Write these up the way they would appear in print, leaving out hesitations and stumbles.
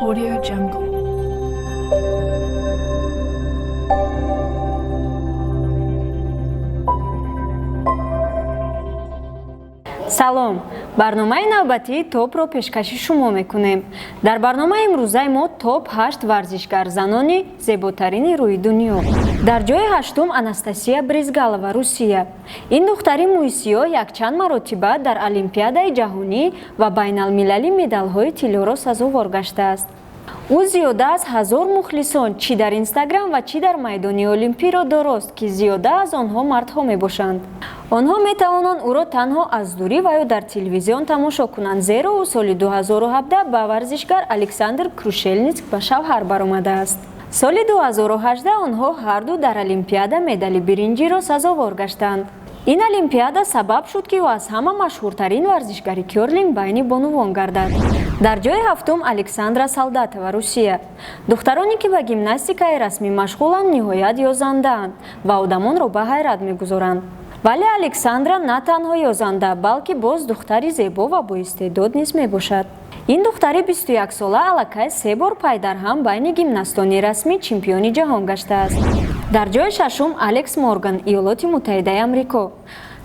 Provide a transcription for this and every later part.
Audio Jungle. салом, барномаи навбатии топро пешкаши шумо мекунем. дар барномаи имрӯзаи мо топ 8 варзишгар занони зеботарини рӯи дунё. дар ҷои 8 Анастасия Бризгалова, Русия. ин духтари муйсиё якчанд маротиба дар Олимпиадаи ҷаҳонӣ ва байналмилалӣ медалҳои тиллоро сазовор гаштааст. ӯ зиёда аз 1000 мухлисон чӣ дар Инстаграм ва чӣ дар майдони Олимпиро дорост, ки зиёда аз онҳо мардҳо мебошанд. онҳо метавонанд ӯро танҳо аз дурӣ ва ё дар телевизион тамошо кунанд, зеро ӯ соли 2017 ба варзишгар Александр Крушельницк ба шавҳар баромадааст. соли 2018 онҳо ҳарду дар Олимпиада медали биринҷиро сазовор гаштанд. ин олимпиада сабаб шуд, ки ӯ аз ҳама машҳуртарин варзишгари кёрлинг байни бонувон гардад. дар ҷои 7 Александра Солдатова, Русия. духтароне, ки ба гимнастикаи расмӣ машғуланд, ниҳоят ёзандаанд ва одамонро ба ҳайрат мегузоранд. вале Александра на танҳо ёзанда, балки боз духтари зебо ва боистеъдод низ мебошад. ин духтари 21 сола аллакай 3 бор пай дар ҳам байни гимнастони расмӣ чемпиони ҷаҳон гаштааст. дар ҷои 6 Алекс Морган, Иёлоти Муттаҳидаи Амрико.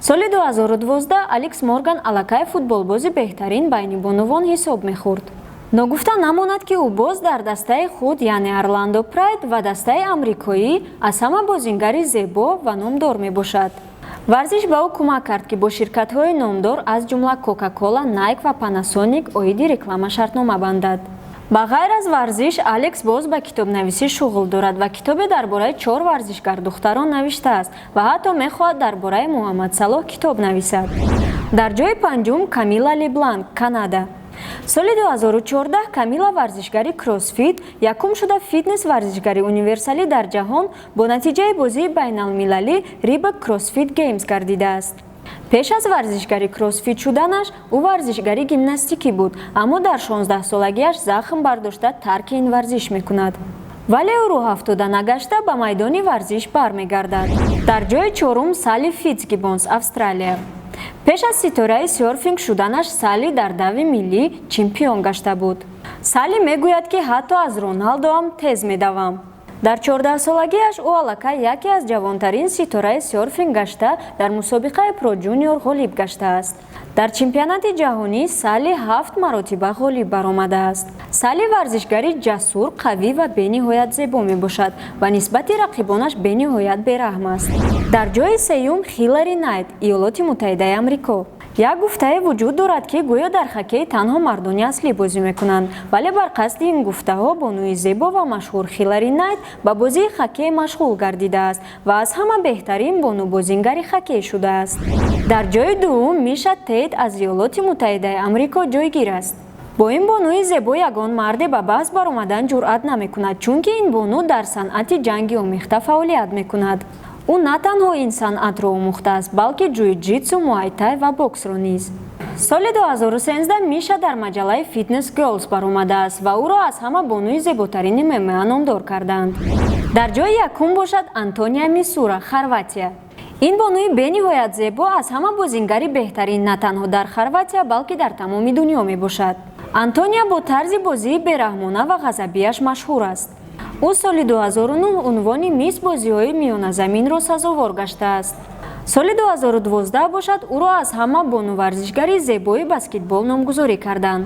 соли 2012 Алекс Морган аллакай футболбози беҳтарин байни бонувон ҳисоб мехӯрд. ногуфта намонад, ки ӯ боз дар дастаи худ, яъне Орландо Прайд ва дастаи амрикоӣ аз ҳама бозингари зебо ва номдор мебошад. варзиш ба ӯ кӯмак кард, ки бо ширкатҳои номдор аз ҷумла Coca-Cola, Nike ва Panasonic оиди реклама шартнома бандад. ба ғайр аз варзиш, Алекс боз ба китобнависӣ шуғл дорад ва китобе дар бораи 4 варзишгар духтарон навиштааст ва ҳатто мехоҳад дар бораи Муҳаммад Салоҳ китоб нависад. дар ҷои 5 Камила Лебланк, Канада. соли 2014 Камила варзишгари кроссфит якум шуда фитнес варзишгари универсалӣ дар ҷаҳон бо натиҷаи бозии байналмилалӣ Reebok CrossFit Games гардидааст. пеш аз варзишгари кроссфит шуданаш, ӯ варзишгари гимнастикӣ буд, аммо дар 16-солагиаш захм бардошта тарки ин варзиш мекунад. вале ӯ рӯҳафтода нагашта ба майдони варзиш бармегардад. дар ҷои 4 Салли Фитцгиббонс, Австралия. пеш аз ситораи серфинг шуданаш, Салли дар дави миллӣ чемпион гашта буд. Салли мегӯяд, ки ҳатто аз Роналдо ҳам тез медавам. дар 14-солагиаш ӯ аллакай яке аз ҷавонтарин ситораи серфинг гашта дар мусобиқаи Pro Junior ғолиб гаштааст. дар чемпионати ҷаҳонӣ Салли 7 маротиба ғолиб баромадааст. Салли варзишгари ҷасур, қавӣ ва бениҳоят зебо мебошад ва нисбати рақибонаш бениҳоят бераҳм аст. дар ҷои 3 Хиллари Найт, Иёлоти Муттаҳидаи Амрико. як гуфтае вуҷуд дорад, ки гӯё дар хоккей танҳо мардони аслӣ бозӣ мекунанд, вале бар қасди ин гуфтаҳо бонуи зебо ва машҳур Хиллари Найт ба бозии хоккей машғул гардидааст ва аз ҳама беҳтарин бонубозингари хоккей шудааст. дар ҷои 2 Миша Тейт аз Иёлоти Муттаҳидаи Амрико ҷойгир аст. бо ин бонуи зебо ягон марде ба баҳс баромадан ҷуръат намекунад, чунки ин бону дар санъати ҷанги омехта фаъолият мекунад. ӯ на танҳо ин санъатро омӯхтааст, балки ҷуи-ҷитсу, муайтай ва боксро низ. соли 2013 Миша дар маҷаллаи Fitness Girls баромадааст ва ӯро аз ҳама бонуи зеботарини ММА номдор карданд. дар ҷои 1 бошад Антония Мисура, Хорватия. ин бонуи бениҳоят зебо аз ҳама бозингари беҳтарин на танҳо дар Хорватия, балки дар тамоми дунё мебошад. Антония бо тарзи бозии бераҳмона ва ғазабияш машҳур аст. ӯ соли 2009 унвони мисс бозиҳои миёназаминро сазовор гаштааст. соли 2012 бошад, ӯро аз ҳама бонуварзишгари зебои баскетбол номгузорӣ карданд.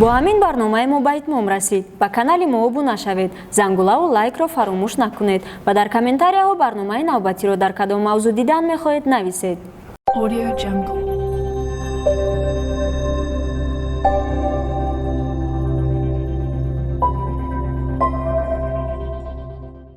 бо ҳамин барномаи мо ба итмом расид. ба канали мо обуна шавед, зангулаву лайкро фаромӯш накунед ва дар комментарияҳо барномаи навбатиро дар кадом мавзӯъ дидан мехоҳед нависед. Audio Jungle.